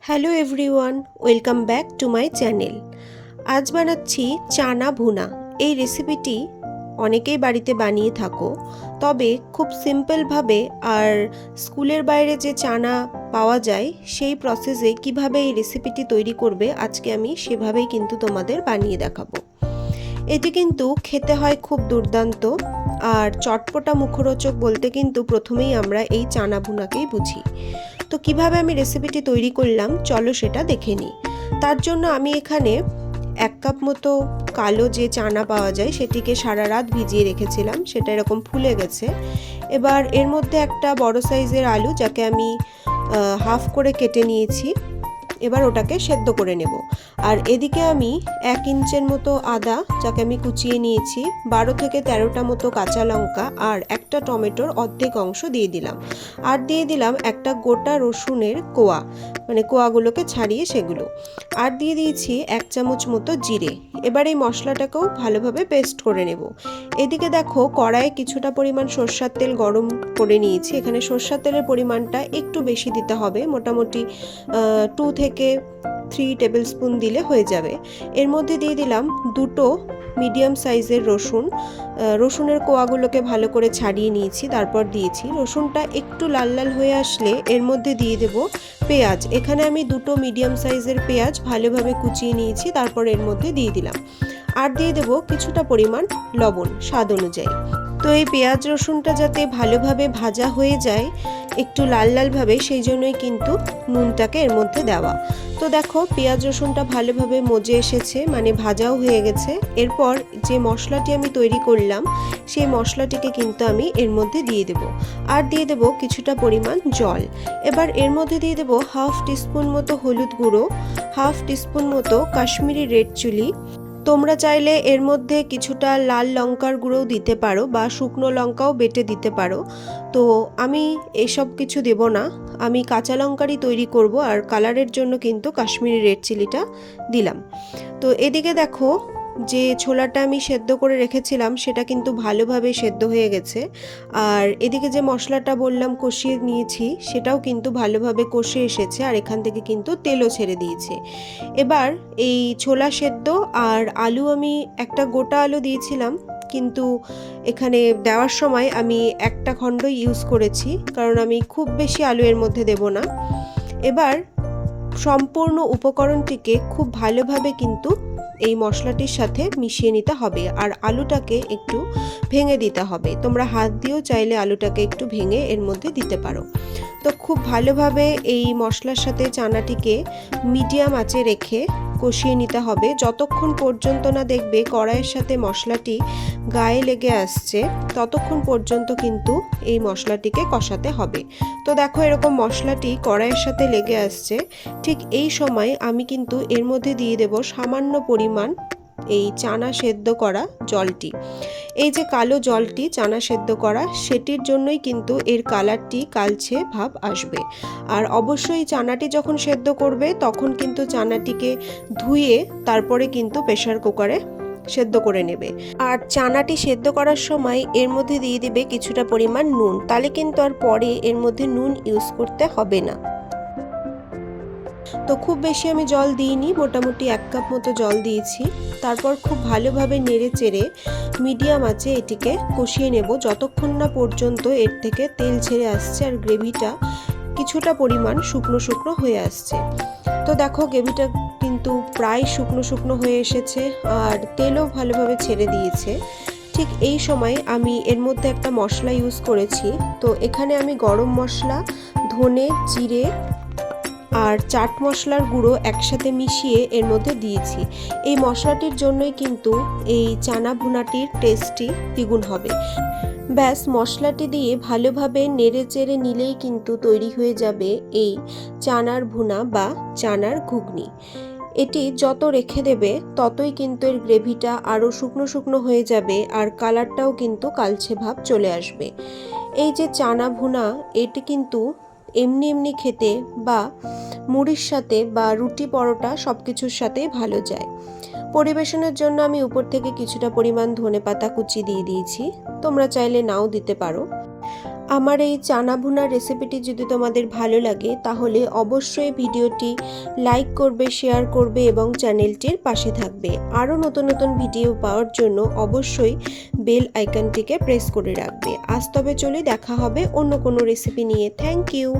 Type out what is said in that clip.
Hello everyone, welcome back to my channel. আজ বানাচ্ছি চানা ভুনা। এই রেসিপিটি অনেকেই বাড়িতে বানিয়ে থাকো, তবে খুব সিম্পলভাবে আর স্কুলের বাইরে যে চানা পাওয়া যায় সেই প্রসেসে কিভাবে এই রেসিপিটি তৈরি করবে আজকে আমি সেভাবেই কিন্তু তোমাদের বানিয়ে দেখাবো। এটি কিন্তু খেতে হয় খুব দুর্দান্ত আর চটপটা মুখরোচক বলতে কিন্তু প্রথমেই আমরা এই চানা ভুনাকেই বুঝি। তো কিভাবে আমি রেসিপিটি তৈরি করলাম চলো সেটা দেখে নিই। তার জন্য আমি এখানে 1 কাপ মতো কালো যে চানা পাওয়া যায় সেটিকে সারা রাত ভিজিয়ে রেখেছিলাম, সেটা এরকম ফুলে গেছে। এবার এর মধ্যে একটা বড় সাইজের আলু যাকে আমি হাফ করে কেটে নিয়েছি, এবার ওটাকে সেদ্ধ করে নেব। আর এদিকে আমি 1 ইঞ্চের মতো আদা যাকে আমি কুচিয়ে নিয়েছি, 12 থেকে 13টা মতো কাঁচা লঙ্কা আর একটা টমেটোর অর্ধেক অংশ দিয়ে দিলাম। আর দিয়ে দিলাম একটা গোটা রসুনের কোয়া, মানে কোয়াগুলোকে ছাড়িয়ে সেগুলো। আর দিয়ে দিয়েছি 1 চামচ মতো জিরে। এবার এই মশলাটাকেও ভালোভাবে পেস্ট করে নেব। এদিকে দেখো কড়াইয়ে কিছুটা পরিমাণ সরষের তেল গরম করে নিয়েছি। এখানে সরষের তেলের পরিমাণটা একটু বেশি দিতে হবে, মোটামুটি 2 থেকে 3 টেবিল স্পুন দিলে হয়ে যাবে। এর মধ্যে দিয়ে দিলাম দুটো মিডিয়াম সাইজের রসুনের কোয়াগুলোকে ভালো করে ছাড়িয়ে নিয়েছি, তারপর দিয়েছি। রসুনটা একটু লাল লাল হয়ে আসলে এর মধ্যে দিয়ে দেব পেঁয়াজ। এখানে আমি দুটো মিডিয়াম সাইজের পেঁয়াজ ভালোভাবে কুচিয়ে নিয়েছি, তারপর এর মধ্যে দিয়ে দিলাম। আর দিয়ে দেব কিছুটা পরিমাণ লবণ স্বাদ অনুযায়ী। তো এই পেঁয়াজ রসুনটা যাতে ভালোভাবে ভাজা হয়ে যায় একটু লাল লালভাবে, সেই জন্যই কিন্তু নুনটাকে এর মধ্যে দেওয়া। তো দেখো পেঁয়াজ রসুনটা ভালোভাবে মজে এসেছে, মানে ভাজাও হয়ে গেছে। এরপর যে মশলাটি আমি তৈরি করলাম সেই মশলাটিকে কিন্তু আমি এর মধ্যে দিয়ে দেব। আর দিয়ে দেব কিছুটা পরিমাণ জল। এবার এর মধ্যে দিয়ে দেব হাফ টিস্পুন মতো হলুদ গুঁড়ো, হাফ টিস্পুন মতো কাশ্মীরি রেড চিলি। তোমরা চাইলে এর মধ্যে কিছুটা লাল লঙ্কার গুঁড়োও দিতে পারো বা শুকনো লঙ্কাও বেটে দিতে পারো। তো আমি এসব কিছু দেব না, আমি কাঁচা লঙ্কারই তৈরি করব আর কালারের জন্য কিন্তু কাশ্মীরি রেড চিলিটা দিলাম। তো এদিকে দেখো যে ছোলাটা আমি সেদ্ধ করে রেখেছিলাম সেটা কিন্তু ভালোভাবে সেদ্ধ হয়ে গেছে। আর এদিকে যে মশলাটা বললাম কষিয়ে নিয়েছি সেটাও কিন্তু ভালোভাবে কষে এসেছে আর এখান থেকে কিন্তু তেলও ছেড়ে দিয়েছে। এবার এই ছোলা সেদ্ধ আর আলু, আমি একটা গোটা আলু দিয়েছিলাম, কিন্তু এখানে দেওয়ার সময় আমি একটা খণ্ড ইউজ করেছি, কারণ আমি খুব বেশি আলু এর মধ্যে দেব না। এবার সম্পূর্ণ উপকরণটিকে খুব ভালোভাবে কিন্তু এই মশলাটির সাথে মিশিয়ে নিতে হবে আর আলুটাকে একটু ভেঙে দিতে হবে। তোমরা হাত দিয়েও চাইলে আলুটাকে একটু ভেঙে এর মধ্যে দিতে পারো। তো খুব ভালোভাবে এই মশলার সাথে চানাটিকে মিডিয়াম আঁচে রেখে কষিয়ে নিতে হবে যতক্ষণ পর্যন্ত না দেখবে কড়াইয়ের সাথে মশলাটি গায়ে লেগে আসছে, ততক্ষণ পর্যন্ত কিন্তু এই মশলাটিকে কষাতে হবে। তো দেখো এরকম মশলাটি কড়াইয়ের সাথে লেগে আসছে, ঠিক এই সময় আমি কিন্তু এর মধ্যে দিয়ে দেব সামান্য পরিমাণ এই চানা সেদ্ধ করা জলটি। এই যে কালো জলটি চানা সেদ্ধ করা, সেটির জন্যই কিন্তু এর কালারটি কালচে ভাব আসবে। আর অবশ্যই চানাটি যখন সেদ্ধ করবে তখন কিন্তু চানাটিকে ধুয়ে তারপরে কিন্তু প্রেসার কুকারে সেদ্ধ করে নেবে। আর চানাটি সেদ্ধ করার সময় এর মধ্যে দিয়ে দিবে কিছুটা পরিমাণ নুন, তাহলে কিন্তু আর পরে এর মধ্যে নুন ইউজ করতে হবে না। তো খুব বেশি আমি জল দিইনি, মোটামুটি 1 কাপ মতো জল দিয়েছি। তারপর খুব ভালোভাবে নেড়ে চেড়ে মিডিয়াম আঁচে এটিকে কষিয়ে নেব যতক্ষণ না পর্যন্ত এর থেকে তেল ছেড়ে আসছে আর গ্রেভিটা কিছুটা পরিমাণ শুকনো শুকনো হয়ে আসছে। তো দেখো গ্রেভিটা কিন্তু প্রায় শুকনো শুকনো হয়ে এসেছে আর তেলও ভালোভাবে ছেড়ে দিয়েছে। ঠিক এই সময় আমি এর মধ্যে একটা মশলা ইউজ করেছি। তো এখানে আমি গরম মশলা, ধনে, জিরে আর চাট মশলার গুঁড়ো একসাথে মিশিয়ে এর মধ্যে দিয়েছি। এই মশলাটির জন্যই কিন্তু এই চানা ভুনাটির টেস্টটি দ্বিগুণ হবে। ব্যাস মশলাটি দিয়ে ভালোভাবে নেড়ে চেড়ে নিলেই কিন্তু তৈরি হয়ে যাবে এই চানার ভুনা বা চানার ঘুগনি। এটি যত রেখে দেবে ততই কিন্তু এর গ্রেভিটা আরও শুকনো শুকনো হয়ে যাবে আর কালারটাও কিন্তু কালচে ভাব চলে আসবে। এই যে চানা ভুনা, এটি কিন্তু এমনি এমনি খেতে বা মুড়ির সাথে বা রুটি পরোটা সব কিছুর সাথেই ভালো যায়। পরিবেশনের জন্য আমি উপর থেকে কিছুটা পরিমাণ ধনেপাতা কুচি দিয়ে দিয়েছি, তোমরা চাইলে নাও দিতে পারো। আমার এই চানা ভুনা রেসিপিটি যদি তোমাদের ভালো লাগে তাহলে অবশ্যই ভিডিওটি লাইক করবে, শেয়ার করবে এবং চ্যানেলটির পাশে থাকবে। আরও নতুন নতুন ভিডিও পাওয়ার জন্য অবশ্যই বেল আইকনটিকে প্রেস করে রাখবে। আজ তবে চলে দেখা হবে অন্য কোনো রেসিপি নিয়ে। Thank you.